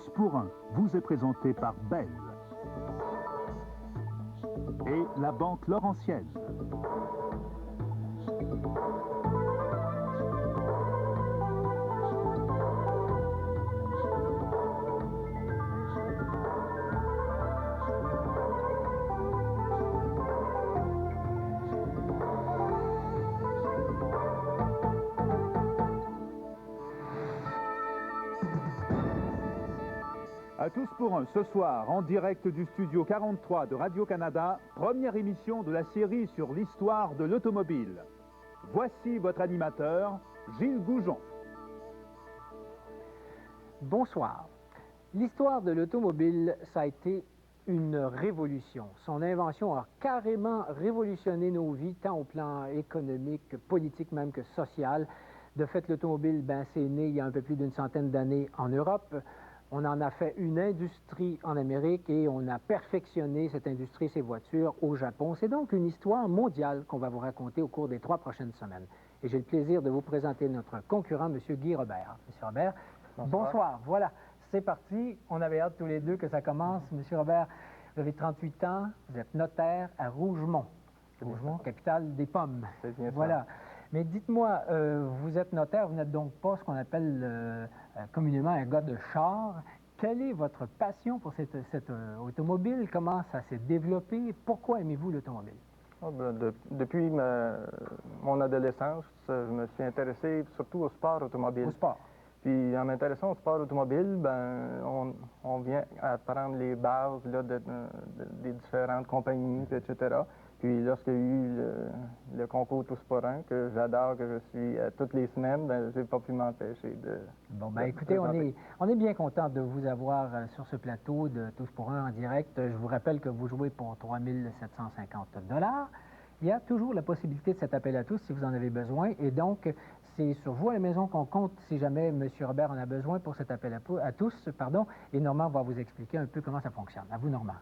tous pour un vous est présenté par Bell et la Banque Laurentienne. À tous pour un, ce soir, en direct du studio 43 de Radio-Canada, première émission de la série sur l'histoire de l'automobile. Voici votre animateur, Gilles Goujon. Bonsoir. L'histoire de l'automobile, ça a été une révolution. Son invention a carrément révolutionné nos vies, tant au plan économique, politique même que social. De fait, l'automobile, c'est né il y a un peu plus d'une centaine d'années en Europe. On en a fait une industrie en Amérique et on a perfectionné cette industrie, ces voitures, au Japon. C'est donc une histoire mondiale qu'on va vous raconter au cours des 3 prochaines semaines. Et j'ai le plaisir de vous présenter notre concurrent, M. Guy Robert. M. Robert, bonsoir. Voilà, c'est parti. On avait hâte tous les deux que ça commence. M. Robert, vous avez 38 ans, vous êtes notaire à Rougemont. Rougemont, capitale des pommes. C'est bien ça. Voilà. Mais dites-moi, vous êtes notaire, vous n'êtes donc pas ce qu'on appelle communément un gars de char. Quelle est votre passion pour cette automobile? Comment ça s'est développé? Pourquoi aimez-vous l'automobile? Depuis mon adolescence, je me suis intéressé surtout au sport automobile. Au sport. Puis en m'intéressant au sport automobile, on vient apprendre les bases là, des différentes compagnies, etc. Puis lorsqu'il y a eu le concours Tous pour un, que j'adore, que je suis toutes les semaines, je n'ai pas pu m'empêcher de... Bon, écoutez, on est bien content de vous avoir sur ce plateau de Tous pour un en direct. Je vous rappelle que vous jouez pour 3 750 $. Il y a toujours la possibilité de cet appel à tous si vous en avez besoin. Et donc, c'est sur vous à la maison qu'on compte si jamais M. Robert en a besoin pour cet appel à tous. Et Normand va vous expliquer un peu comment ça fonctionne. À vous, Normand.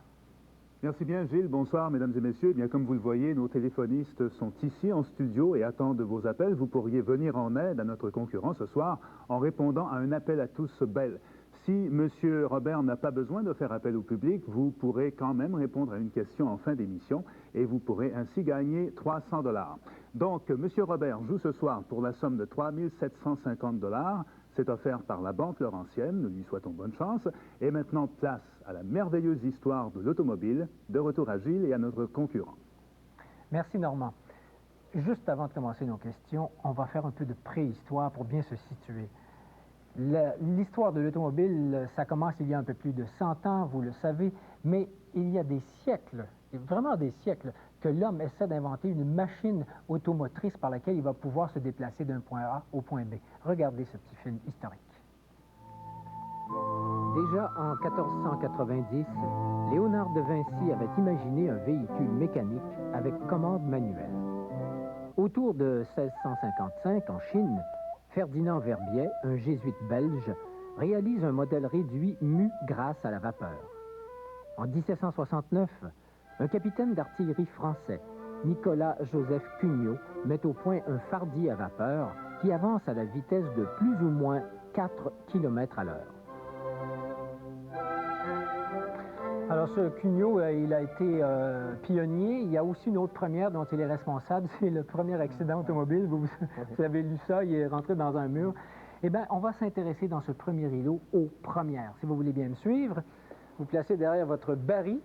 Merci bien, Gilles. Bonsoir, mesdames et messieurs. Bien, comme vous le voyez, nos téléphonistes sont ici en studio et attendent vos appels. Vous pourriez venir en aide à notre concurrent ce soir en répondant à un appel à tous Bell. Si M. Robert n'a pas besoin de faire appel au public, vous pourrez quand même répondre à une question en fin d'émission et vous pourrez ainsi gagner 300 $. Donc, M. Robert joue ce soir pour la somme de 3 750 $. C'est offert par la Banque Laurentienne. Nous lui souhaitons bonne chance. Et maintenant, place à la merveilleuse histoire de l'automobile. De retour à Gilles et à notre concurrent. Merci, Normand. Juste avant de commencer nos questions, on va faire un peu de préhistoire pour bien se situer. L'histoire de l'automobile, ça commence il y a un peu plus de 100 ans, vous le savez, mais il y a des siècles, vraiment des siècles, que l'homme essaie d'inventer une machine automotrice par laquelle il va pouvoir se déplacer d'un point A au point B. Regardez ce petit film historique. Déjà en 1490, Léonard de Vinci avait imaginé un véhicule mécanique avec commande manuelle. Autour de 1655, en Chine, Ferdinand Verbier, un jésuite belge, réalise un modèle réduit mu grâce à la vapeur. En 1769, un capitaine d'artillerie français, Nicolas-Joseph Cugnot, met au point un fardier à vapeur qui avance à la vitesse de plus ou moins 4 km à l'heure. Alors, ce Cugnot, il a été pionnier. Il y a aussi une autre première dont il est responsable, c'est le premier accident automobile. Vous avez lu ça, il est rentré dans un mur. Eh bien, on va s'intéresser dans ce premier îlot aux premières. Si vous voulez bien me suivre, vous placez derrière votre baril.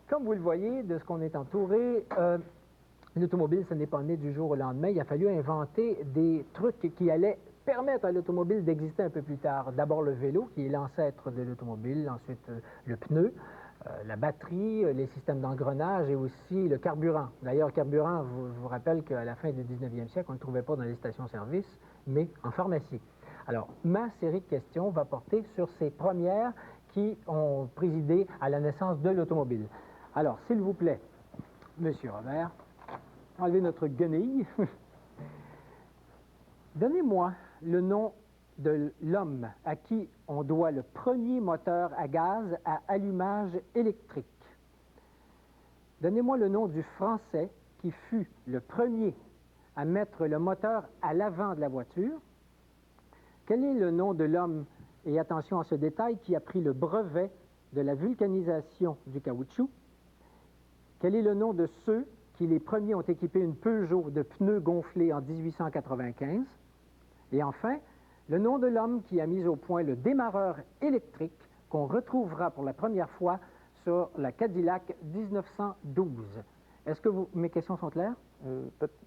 Comme vous le voyez, de ce qu'on est entouré, l'automobile, ce n'est pas né du jour au lendemain. Il a fallu inventer des trucs qui allaient permettre à l'automobile d'exister un peu plus tard. D'abord le vélo, qui est l'ancêtre de l'automobile, ensuite le pneu, la batterie, les systèmes d'engrenage et aussi le carburant. D'ailleurs, le carburant, je vous rappelle qu'à la fin du 19e siècle, on ne le trouvait pas dans les stations-service, mais en pharmacie. Alors, ma série de questions va porter sur ces premières qui ont présidé à la naissance de l'automobile. Alors, s'il vous plaît, Monsieur Robert, enlevez notre guenille. Donnez-moi le nom de l'homme à qui on doit le premier moteur à gaz à allumage électrique. Donnez-moi le nom du Français qui fut le premier à mettre le moteur à l'avant de la voiture. Quel est le nom de l'homme et attention à ce détail, qui a pris le brevet de la vulcanisation du caoutchouc? Quel est le nom de ceux qui, les premiers, ont équipé une Peugeot de pneus gonflés en 1895? Et enfin, le nom de l'homme qui a mis au point le démarreur électrique qu'on retrouvera pour la première fois sur la Cadillac 1912. Est-ce que mes questions sont claires?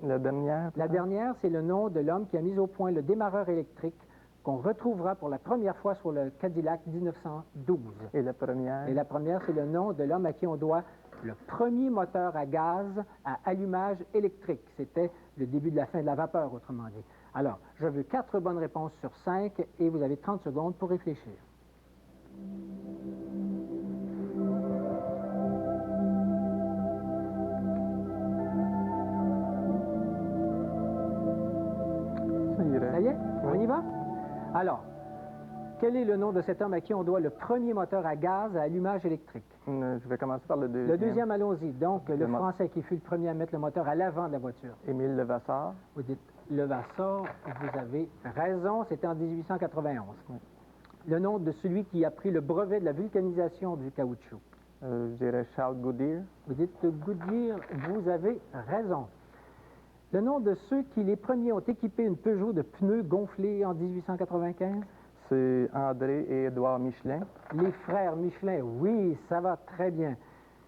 La dernière? La dernière, c'est le nom de l'homme qui a mis au point le démarreur électrique qu'on retrouvera pour la première fois sur le Cadillac 1912. Et la première? Et la première, c'est le nom de l'homme à qui on doit le premier moteur à gaz à allumage électrique. C'était le début de la fin de la vapeur, autrement dit. Alors, je veux 4 bonnes réponses sur 5 et vous avez 30 secondes pour réfléchir. Ça irait. Ça y est? Oui. On y va? Alors, quel est le nom de cet homme à qui on doit le premier moteur à gaz à allumage électrique? Je vais commencer par le deuxième. Le deuxième, allons-y. Donc, le mo- Français qui fut le premier à mettre le moteur à l'avant de la voiture. Émile Levasseur. Vous dites Levasseur, vous avez raison, c'était en 1891. Oui. Le nom de celui qui a pris le brevet de la vulcanisation du caoutchouc. Je dirais Charles Goodyear. Vous dites Goodyear, vous avez raison. Le nom de ceux qui, les premiers, ont équipé une Peugeot de pneus gonflés en 1895? C'est André et Édouard Michelin. Les frères Michelin, oui, ça va très bien.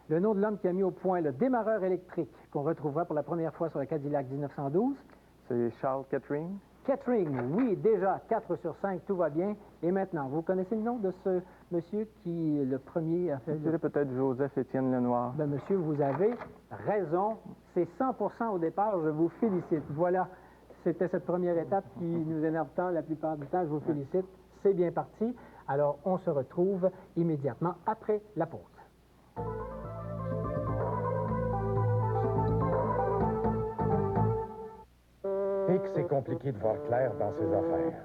Le nom de l'homme qui a mis au point le démarreur électrique qu'on retrouvera pour la première fois sur la Cadillac 1912? C'est Charles Kettering. Kettering, oui, déjà 4 sur 5, tout va bien. Et maintenant, vous connaissez le nom de ce monsieur qui, le premier, a Je fait... dirais peut-être Joseph-Étienne Lenoir. Ben, monsieur, vous avez raison. C'est 100% au départ, je vous félicite. Voilà, c'était cette première étape qui nous énerve tant la plupart du temps. Je vous félicite. C'est bien parti. Alors, on se retrouve immédiatement après la pause. Et que c'est compliqué de voir clair dans ces affaires.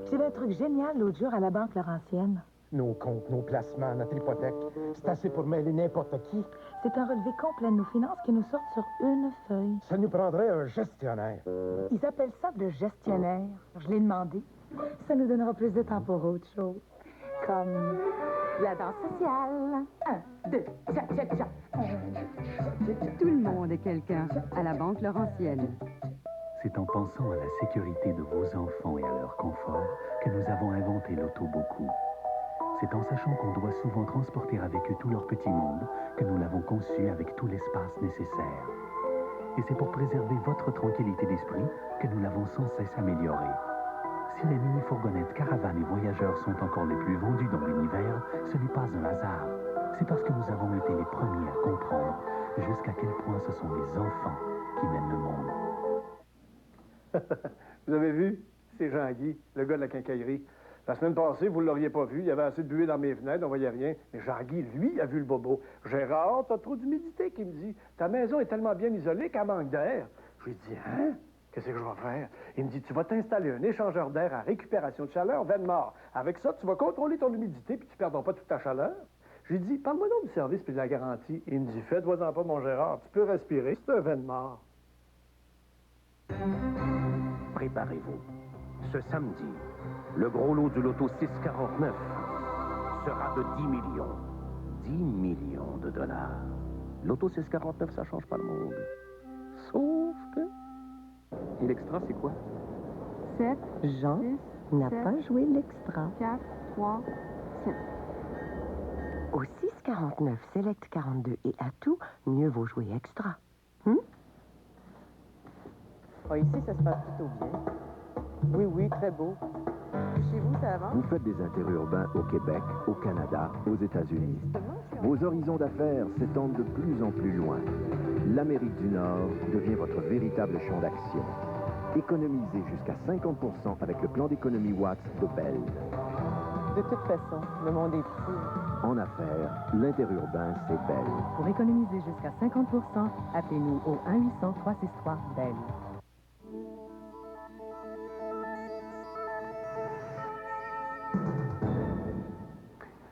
J'ai vu un truc génial l'autre jour à la Banque Laurentienne. Nos comptes, nos placements, notre hypothèque, c'est assez pour mêler n'importe qui. C'est un relevé complet de nos finances qui nous sortent sur une feuille. Ça nous prendrait un gestionnaire. Ils appellent ça le gestionnaire. Je l'ai demandé. Ça nous donnera plus de temps pour autre chose. Comme la danse sociale. 1, 2, tcha, tcha, tcha. Tout le monde est quelqu'un à la Banque Laurentienne. C'est en pensant à la sécurité de vos enfants et à leur confort que nous avons inventé l'auto-beaucoup. C'est en sachant qu'on doit souvent transporter avec eux tout leur petit monde que nous l'avons conçu avec tout l'espace nécessaire. Et c'est pour préserver votre tranquillité d'esprit que nous l'avons sans cesse amélioré. Si les mini-fourgonnettes, caravanes et voyageurs sont encore les plus vendus dans l'univers, ce n'est pas un hasard. C'est parce que nous avons été les premiers à comprendre jusqu'à quel point ce sont les enfants qui mènent le monde. Vous avez vu? C'est Jean-Guy, le gars de la quincaillerie. La semaine passée, vous ne l'auriez pas vu. Il y avait assez de buée dans mes fenêtres, on voyait rien. Mais Jean-Guy, lui, a vu le bobo. Gérard, t'as trop d'humidité, qui me dit. Ta maison est tellement bien isolée qu'elle manque d'air. Je lui dis, hein? Qu'est-ce que je vais faire? Il me dit, tu vas t'installer un échangeur d'air à récupération de chaleur, Venmar. Avec ça, tu vas contrôler ton humidité puis tu ne perdras pas toute ta chaleur. Je lui dis, parle-moi donc du service puis de la garantie. Il me dit, fais-toi-en pas, mon Gérard. Tu peux respirer. C'est un Venmar. Préparez-vous. Ce samedi, le gros lot du loto 649 sera de 10 millions. 10 millions de dollars. Loto 649, ça change pas le monde. Sauf que... Et l'extra, c'est quoi? 7, Jean 6, n'a 7, pas joué l'extra. 4, 3, 7. Au 6,49, Select 42 et Atout, mieux vaut jouer extra. Ici, ça se passe plutôt bien. Oui, oui, très beau. Chez vous, ça avance? Vous faites des interurbains au Québec, au Canada, aux États-Unis. Vos horizons d'affaires s'étendent de plus en plus loin. L'Amérique du Nord devient votre véritable champ d'action. Économisez jusqu'à 50% avec le plan d'économie Watts de Bell. De toute façon, le monde est fou. En affaires, l'interurbain, c'est Bell. Pour économiser jusqu'à 50%, appelez-nous au 1-800-363-BELL.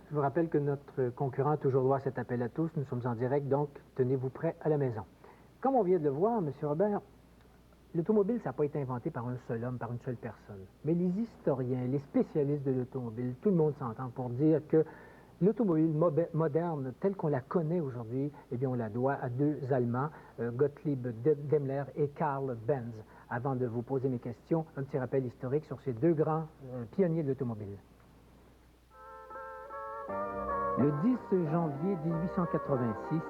Je vous rappelle que notre concurrent a toujours droit à cet appel à tous. Nous sommes en direct, donc tenez-vous prêts à la maison. Comme on vient de le voir, M. Robert, l'automobile, ça n'a pas été inventé par un seul homme, par une seule personne. Mais les historiens, les spécialistes de l'automobile, tout le monde s'entend pour dire que l'automobile moderne, telle qu'on la connaît aujourd'hui, eh bien, on la doit à deux Allemands, Gottlieb Daimler et Karl Benz. Avant de vous poser mes questions, un petit rappel historique sur ces deux grands pionniers de l'automobile. Le 10 janvier 1886,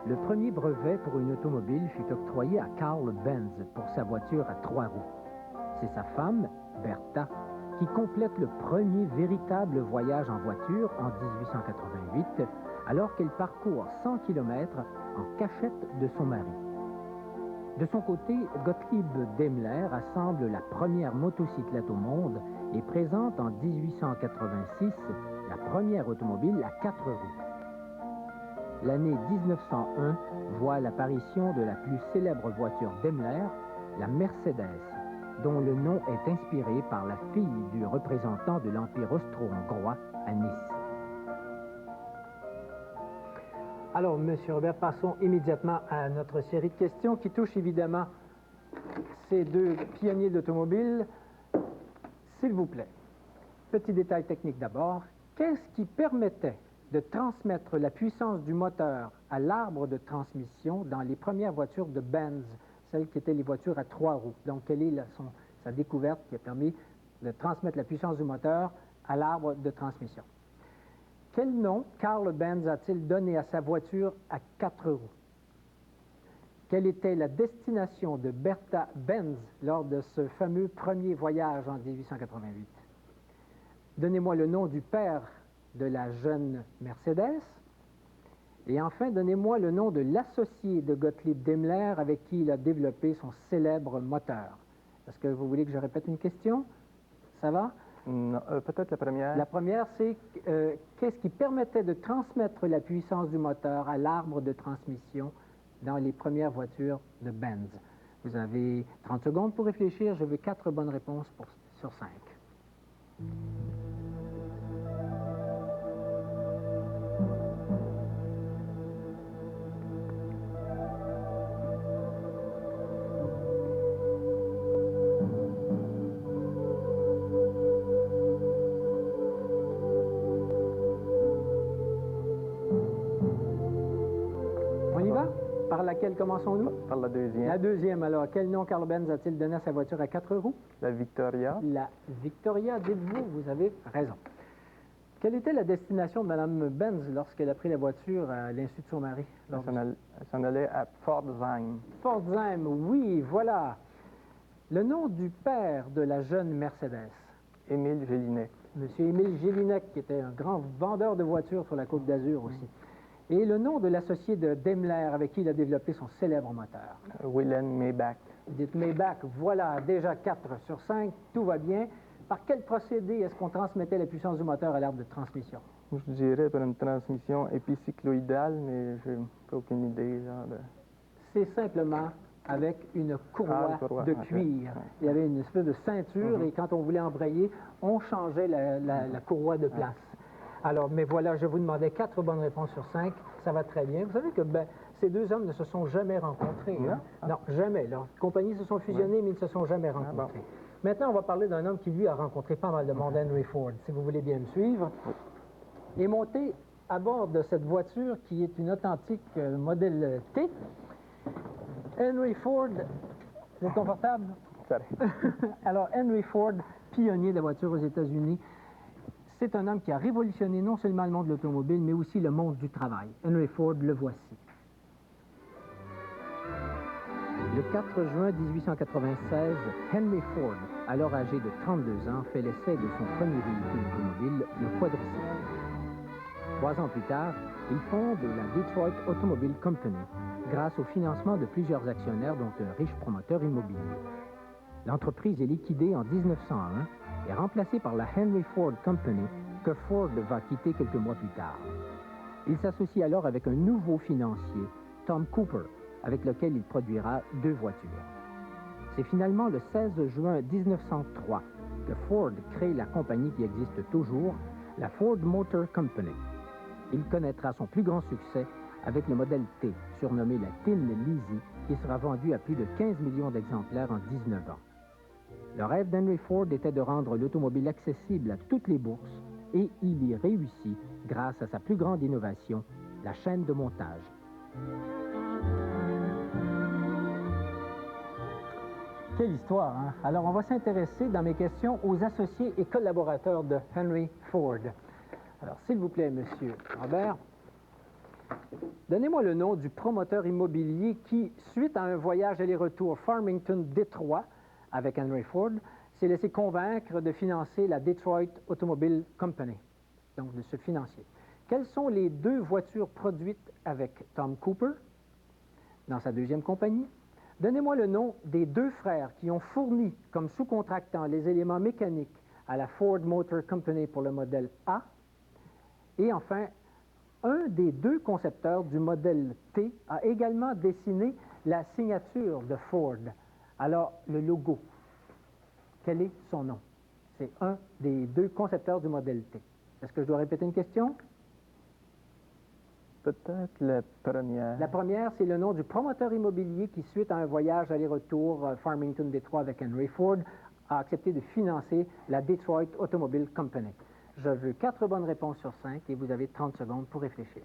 le premier brevet pour une automobile fut octroyé à Karl Benz pour sa voiture à 3 roues. C'est sa femme, Bertha, qui complète le premier véritable voyage en voiture en 1888, alors qu'elle parcourt 100 km en cachette de son mari. De son côté, Gottlieb Daimler assemble la première motocyclette au monde et présente en 1886 la première automobile à 4 roues. L'année 1901 voit l'apparition de la plus célèbre voiture Daimler, la Mercedes, dont le nom est inspiré par la fille du représentant de l'Empire austro-hongrois à Nice. Alors, M. Robert, passons immédiatement à notre série de questions qui touche évidemment ces deux pionniers de l'automobile. S'il vous plaît, petit détail technique d'abord. Qu'est-ce qui permettait de transmettre la puissance du moteur à l'arbre de transmission dans les premières voitures de Benz, celles qui étaient les voitures à 3 roues? Donc, quelle est sa découverte qui a permis de transmettre la puissance du moteur à l'arbre de transmission? Quel nom Karl Benz a-t-il donné à sa voiture à 4 roues? Quelle était la destination de Bertha Benz lors de ce fameux premier voyage en 1888? Donnez-moi le nom du père de la jeune Mercedes. Et enfin, donnez-moi le nom de l'associé de Gottlieb Daimler avec qui il a développé son célèbre moteur. Est-ce que vous voulez que je répète une question? Ça va? Non, peut-être la première. La première, c'est qu'est-ce qui permettait de transmettre la puissance du moteur à l'arbre de transmission dans les premières voitures de Benz? Vous avez 30 secondes pour réfléchir. Je veux 4 bonnes réponses sur 5. Par laquelle commençons-nous? Par la deuxième. La deuxième, alors. Quel nom Karl Benz a-t-il donné à sa voiture à 4 roues? La Victoria. La Victoria, dites-vous, vous avez raison. Quelle était la destination de Mme Benz lorsqu'elle a pris la voiture à l'insu de son mari? Elle s'en allait à Pforzheim. Pforzheim, oui, voilà. Le nom du père de la jeune Mercedes? Émile Gélinet. Monsieur Émile Gélinet, qui était un grand vendeur de voitures sur la Côte d'Azur aussi. Et le nom de l'associé de Daimler avec qui il a développé son célèbre moteur? Wilhelm Maybach. Dites Maybach, voilà, déjà 4 sur 5, tout va bien. Par quel procédé est-ce qu'on transmettait la puissance du moteur à l'arbre de transmission? Je dirais par une transmission épicycloïdale, mais je n'ai aucune idée. C'est simplement avec une courroie de cuir. Il y avait une espèce de ceinture et quand on voulait embrayer, on changeait la courroie de place. Alors, mais voilà, je vous demandais 4 bonnes réponses sur 5. Ça va très bien. Vous savez que ces deux hommes ne se sont jamais rencontrés. Hein? Non, jamais. Leurs compagnies se sont fusionnées, mais ils ne se sont jamais rencontrés. Bon. Maintenant, on va parler d'un homme qui, lui, a rencontré pas mal de monde, Henry Ford, si vous voulez bien me suivre. Et monté à bord de cette voiture qui est une authentique modèle T. Henry Ford, vous êtes confortable? Alors, Henry Ford, pionnier de la voiture aux États-Unis, c'est un homme qui a révolutionné non seulement le monde de l'automobile, mais aussi le monde du travail. Henry Ford, le voici. Le 4 juin 1896, Henry Ford, alors âgé de 32 ans, fait l'essai de son premier véhicule automobile, le quadricycle. 3 ans plus tard, il fonde la Detroit Automobile Company, grâce au financement de plusieurs actionnaires, dont un riche promoteur immobilier. L'entreprise est liquidée en 1901 et remplacée par la Henry Ford Company, que Ford va quitter quelques mois plus tard. Il s'associe alors avec un nouveau financier, Tom Cooper, avec lequel il produira 2 voitures. C'est finalement le 16 juin 1903 que Ford crée la compagnie qui existe toujours, la Ford Motor Company. Il connaîtra son plus grand succès avec le modèle T, surnommé la Tin Lizzie, qui sera vendu à plus de 15 millions d'exemplaires en 19 ans. Le rêve d'Henry Ford était de rendre l'automobile accessible à toutes les bourses et il y réussit grâce à sa plus grande innovation, la chaîne de montage. Quelle histoire, hein? Alors, on va s'intéresser dans mes questions aux associés et collaborateurs de Henry Ford. Alors, s'il vous plaît, Monsieur Robert, donnez-moi le nom du promoteur immobilier qui, suite à un voyage aller-retour Farmington-Détroit avec Henry Ford, s'est laissé convaincre de financer la Detroit Automobile Company, donc de ce financier. Quelles sont les deux voitures produites avec Tom Cooper dans sa deuxième compagnie? Donnez-moi le nom des deux frères qui ont fourni comme sous-contractants les éléments mécaniques à la Ford Motor Company pour le modèle A. Et enfin, un des deux concepteurs du modèle T a également dessiné la signature de Ford. Alors, le logo, quel est son nom? C'est un des deux concepteurs du modèle T. Est-ce que je dois répéter une question? Peut-être la première. La première, c'est le nom du promoteur immobilier qui, suite à un voyage aller-retour Farmington-Détroit avec Henry Ford, a accepté de financer la Detroit Automobile Company. Je veux 4 bonnes réponses sur 5 et vous avez 30 secondes pour réfléchir.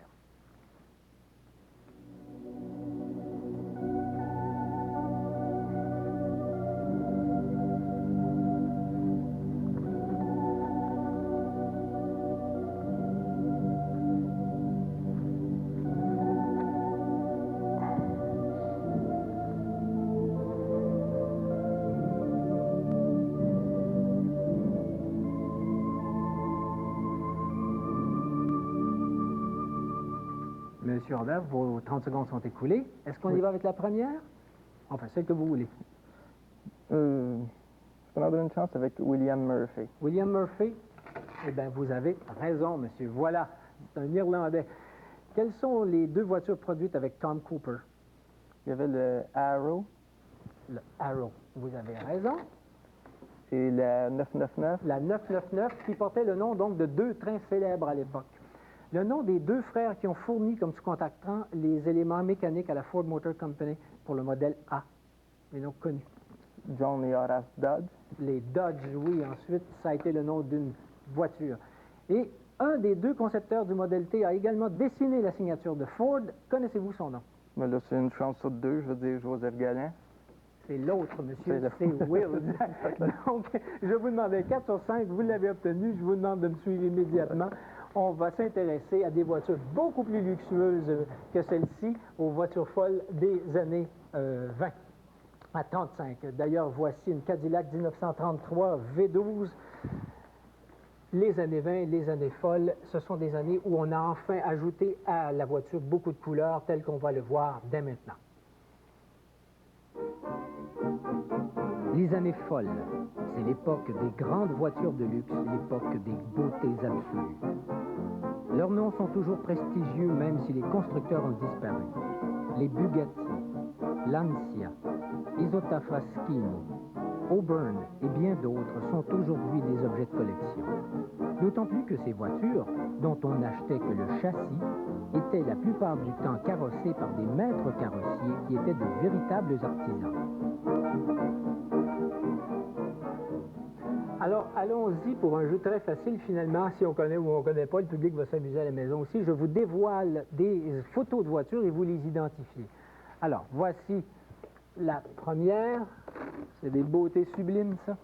Monsieur Robert, vos 30 secondes sont écoulées. Est-ce qu'on y va avec la première? Enfin, celle que vous voulez. Je peux en donner une chance avec William Murphy. William Murphy? Eh bien, vous avez raison, monsieur. Voilà, c'est un Irlandais. Quelles sont les deux voitures produites avec Tom Cooper? Il y avait le Arrow. Le Arrow, vous avez raison. Et la 999. La 999, qui portait le nom donc de deux trains célèbres à l'époque. Le nom des deux frères qui ont fourni comme sous-contractants les éléments mécaniques à la Ford Motor Company pour le modèle A, les noms connus. John et Horace Dodge. Les Dodge, oui. Ensuite, ça a été le nom d'une voiture. Et un des deux concepteurs du modèle T a également dessiné la signature de Ford. Connaissez-vous son nom? Mais là, c'est une chance sur deux, je veux dire Joseph Galland. C'est l'autre, monsieur, c'est Will. Donc, je vous demandais 4 sur 5, vous l'avez obtenu. Je vous demande de me suivre immédiatement. On va s'intéresser à des voitures beaucoup plus luxueuses que celle-ci, aux voitures folles des années 20 à 35. D'ailleurs, voici une Cadillac 1933 V12. Les années 20, les années folles, ce sont des années où on a enfin ajouté à la voiture beaucoup de couleurs, telles qu'on va le voir dès maintenant. Les années folles, c'est l'époque des grandes voitures de luxe, l'époque des beautés absolues. Leurs noms sont toujours prestigieux, même si les constructeurs ont disparu. Les Bugatti, Lancia, Isotta Fraschini, Auburn et bien d'autres sont aujourd'hui des objets de collection. D'autant plus que ces voitures, dont on n'achetait que le châssis, étaient la plupart du temps carrossées par des maîtres carrossiers qui étaient de véritables artisans. Alors, allons-y pour un jeu très facile, finalement. Si on connaît ou on ne connaît pas, le public va s'amuser à la maison aussi. Je vous dévoile des photos de voitures et vous les identifiez. Alors, voici la première. C'est des beautés sublimes, ça.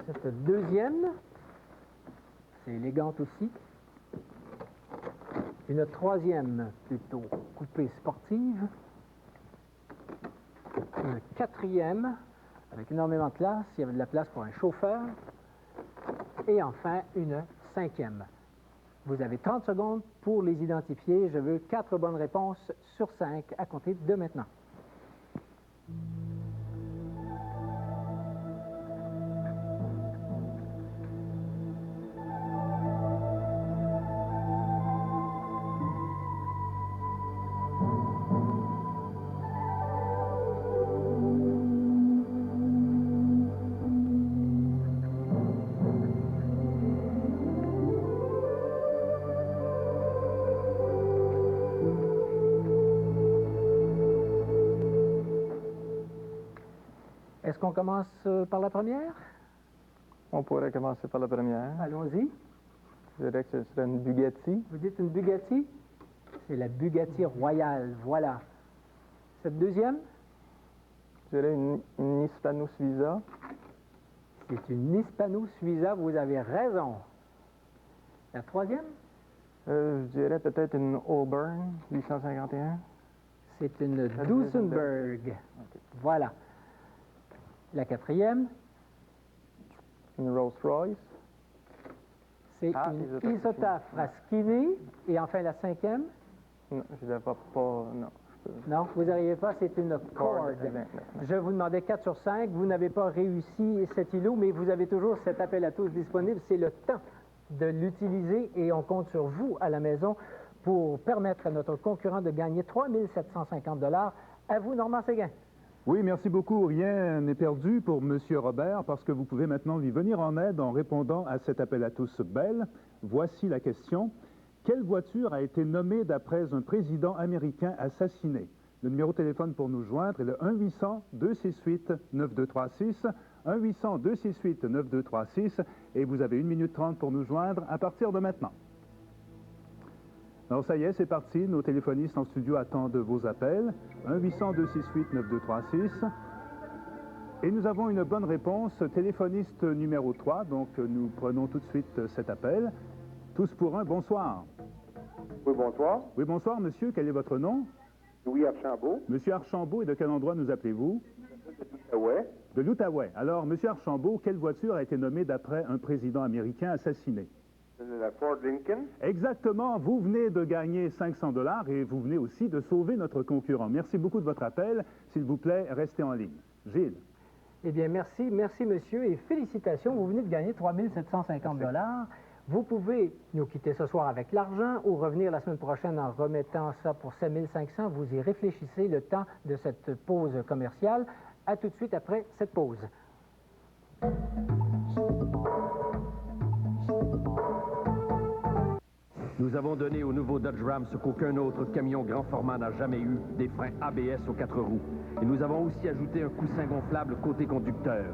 Cette deuxième, c'est élégante aussi. Une troisième, plutôt coupée sportive. Une quatrième, avec énormément de place, il y avait de la place pour un chauffeur. Et enfin, une cinquième. Vous avez 30 secondes pour les identifier. Je veux 4 bonnes réponses sur 5 à compter de maintenant. Est-ce qu'on commence par la première? On pourrait commencer par la première. Allons-y. Je dirais que ce serait une Bugatti. Vous dites une Bugatti? C'est la Bugatti Royale, voilà. Cette deuxième? Je dirais une Hispano Suiza. C'est une Hispano Suiza, vous avez raison. La troisième? Je dirais peut-être une Auburn 851. C'est une Duesenberg. Okay. Voilà. La quatrième? Une Rolls Royce. C'est une Isotta Fraschini. Et enfin, la cinquième? Non, je ne l'ai pas, non. Non, vous n'arrivez pas, c'est une Cord. Je vous demandais 4 sur 5. Vous n'avez pas réussi cet îlot, mais vous avez toujours cet appel à tous disponible. C'est le temps de l'utiliser et on compte sur vous à la maison pour permettre à notre concurrent de gagner 3 750 $. À vous, Normand Séguin. Oui, merci beaucoup. Rien n'est perdu pour M. Robert parce que vous pouvez maintenant lui venir en aide en répondant à cet appel à tous Bell. Voici la question. Quelle voiture a été nommée d'après un président américain assassiné? Le numéro de téléphone pour nous joindre est le 1-800-268-9236, 1-800-268-9236, et vous avez 1 minute 30 pour nous joindre à partir de maintenant. Alors ça y est, c'est parti. Nos téléphonistes en studio attendent vos appels. 1-800-268-9236. Et nous avons une bonne réponse, téléphoniste numéro 3, donc nous prenons tout de suite cet appel. Tous pour un, bonsoir. Oui, bonsoir. Oui, bonsoir, monsieur. Quel est votre nom? Louis Archambault. Monsieur Archambault, et de quel endroit nous appelez-vous? De l'Outaouais. De l'Outaouais. Alors, monsieur Archambault, quelle voiture a été nommée d'après un président américain assassiné? La Ford Lincoln. Exactement. Vous venez de gagner 500 $ et vous venez aussi de sauver notre concurrent. Merci beaucoup de votre appel. S'il vous plaît, restez en ligne. Gilles. Eh bien, merci, monsieur, et félicitations. Vous venez de gagner 3 750 $. Vous pouvez nous quitter ce soir avec l'argent ou revenir la semaine prochaine en remettant ça pour 7 500. Vous y réfléchissez le temps de cette pause commerciale. À tout de suite après cette pause. Nous avons donné au nouveau Dodge Ram ce qu'aucun autre camion grand format n'a jamais eu, des freins ABS aux 4 roues. Et nous avons aussi ajouté un coussin gonflable côté conducteur.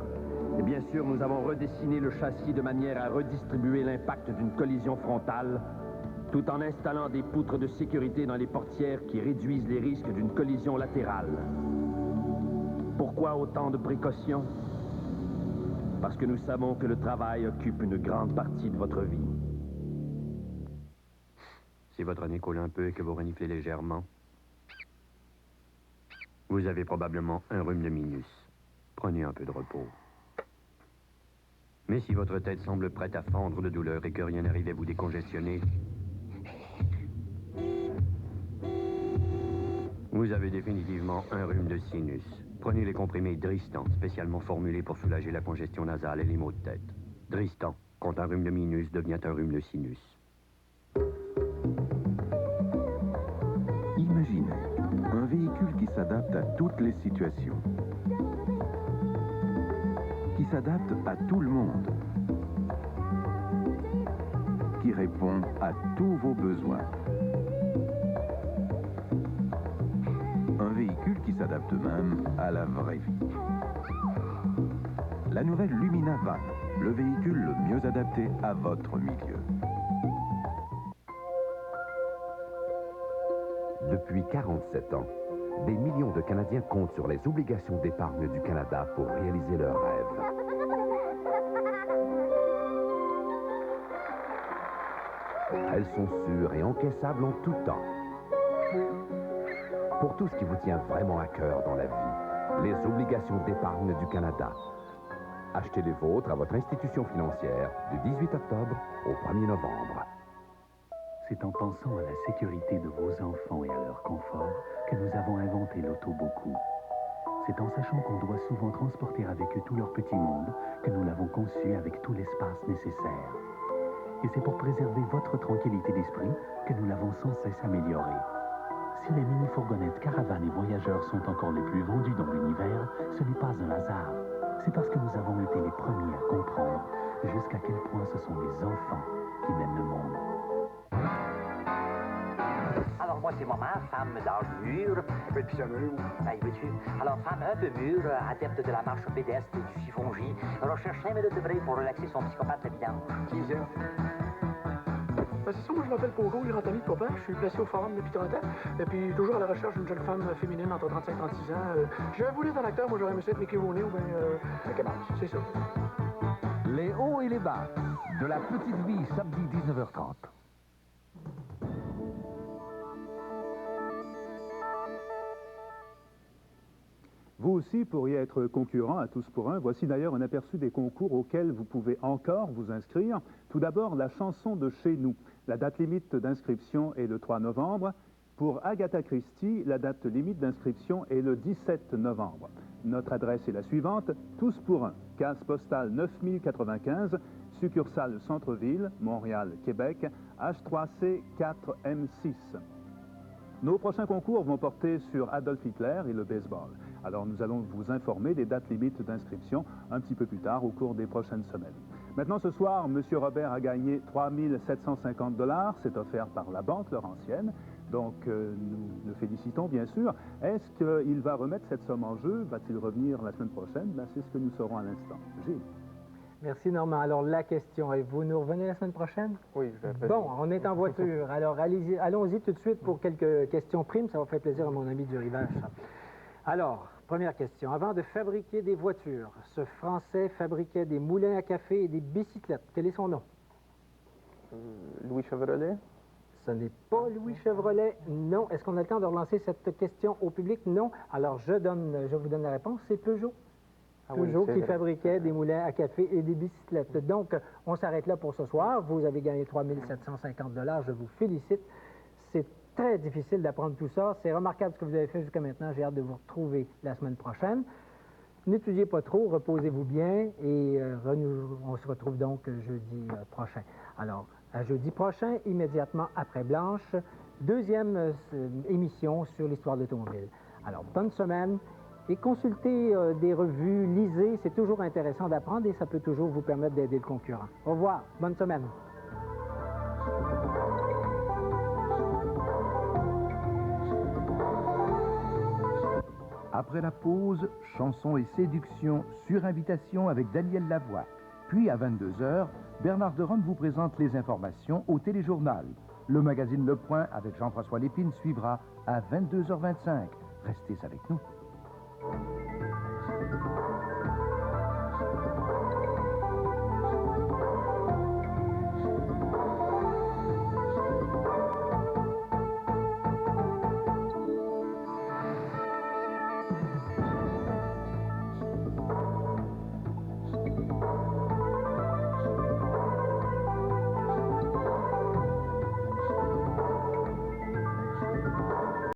Et bien sûr, nous avons redessiné le châssis de manière à redistribuer l'impact d'une collision frontale, tout en installant des poutres de sécurité dans les portières qui réduisent les risques d'une collision latérale. Pourquoi autant de précautions? Parce que nous savons que le travail occupe une grande partie de votre vie. Si votre nez coule un peu et que vous reniflez légèrement, vous avez probablement un rhume de minus. Prenez un peu de repos. Mais si votre tête semble prête à fendre de douleur et que rien n'arrive à vous décongestionner, vous avez définitivement un rhume de sinus. Prenez les comprimés Dristan, spécialement formulés pour soulager la congestion nasale et les maux de tête. Dristan, quand un rhume de minus devient un rhume de sinus. Imaginez un véhicule qui s'adapte à toutes les situations, qui s'adapte à tout le monde, qui répond à tous vos besoins. Un véhicule qui s'adapte même à la vraie vie. La nouvelle Lumina Van, le véhicule le mieux adapté à votre milieu. Depuis 47 ans, des millions de Canadiens comptent sur les obligations d'épargne du Canada pour réaliser leurs rêves. Elles sont sûres et encaissables en tout temps. Pour tout ce qui vous tient vraiment à cœur dans la vie, les obligations d'épargne du Canada. Achetez les vôtres à votre institution financière du 18 octobre au 1er novembre. C'est en pensant à la sécurité de vos enfants et à leur confort que nous avons inventé l'auto beaucoup. C'est en sachant qu'on doit souvent transporter avec eux tout leur petit monde que nous l'avons conçu avec tout l'espace nécessaire. Et c'est pour préserver votre tranquillité d'esprit que nous l'avons sans cesse amélioré. Si les mini-fourgonnettes, caravanes et voyageurs sont encore les plus vendus dans l'univers, ce n'est pas un hasard. C'est parce que nous avons été les premiers à comprendre jusqu'à quel point ce sont les enfants qui mènent le monde. Alors, Alors, moi, c'est maman, femme d'âge mûr. Ben, vois-tu? Alors, femme un peu mûre, adepte de la marche pédestre et du chiffon-j, recherche 5 minutes de break pour relaxer son psychopathe la vidange. Qui ça? Ben, c'est ça, moi, je m'appelle Coco, grand ami de papa. Je suis placé au forum depuis 30 ans. Et puis, toujours à la recherche d'une jeune femme féminine entre 35 et 36 ans. J'avais voulu être un acteur, moi, j'aurais aimé ça être Mickey Rooney ou bien Mickey Mouse. C'est ça. Les hauts et les bas de la petite vie, samedi 19h30. Vous aussi pourriez être concurrent à Tous pour un. Voici d'ailleurs un aperçu des concours auxquels vous pouvez encore vous inscrire. Tout d'abord, la chanson de chez nous. La date limite d'inscription est le 3 novembre. Pour Agatha Christie, la date limite d'inscription est le 17 novembre. Notre adresse est la suivante, Tous pour un, case postale 9095, succursale Centre-Ville, Montréal, Québec, H3C 4M6. Nos prochains concours vont porter sur Adolf Hitler et le baseball. Alors nous allons vous informer des dates limites d'inscription un petit peu plus tard au cours des prochaines semaines. Maintenant ce soir, M. Robert a gagné 3 750 $. C'est offert par la Banque Laurentienne. Donc nous le félicitons bien sûr. Est-ce qu'il va remettre cette somme en jeu? Va-t-il revenir la semaine prochaine? Ben, c'est ce que nous saurons à l'instant. Gilles. Merci Normand. Alors la question, et vous nous revenez la semaine prochaine? Oui, je vais revenir. Bon, on est en voiture. Alors allons-y tout de suite pour quelques questions primes. Ça va faire plaisir à mon ami du rivage. Alors, première question. Avant de fabriquer des voitures, ce Français fabriquait des moulins à café et des bicyclettes. Quel est son nom? Louis Chevrolet? Ce n'est pas Louis Chevrolet, non. Est-ce qu'on a le temps de relancer cette question au public? Non. Alors, je vous donne la réponse, c'est Peugeot. Peugeot qui fabriquait des moulins à café et des bicyclettes. Donc, on s'arrête là pour ce soir. Vous avez gagné 3 750 $. Je vous félicite. C'est très difficile d'apprendre tout ça. C'est remarquable ce que vous avez fait jusqu'à maintenant. J'ai hâte de vous retrouver la semaine prochaine. N'étudiez pas trop, reposez-vous bien et on se retrouve donc jeudi prochain. Alors, à jeudi prochain, immédiatement après Blanche, deuxième émission sur l'histoire de l'automobile. Alors, bonne semaine et consultez des revues, lisez, c'est toujours intéressant d'apprendre et ça peut toujours vous permettre d'aider le concurrent. Au revoir, bonne semaine. Après la pause, chansons et séduction sur invitation avec Daniel Lavoie. Puis à 22h, Bernard de Rome vous présente les informations au téléjournal. Le magazine Le Point avec Jean-François Lépine suivra à 22h25. Restez avec nous.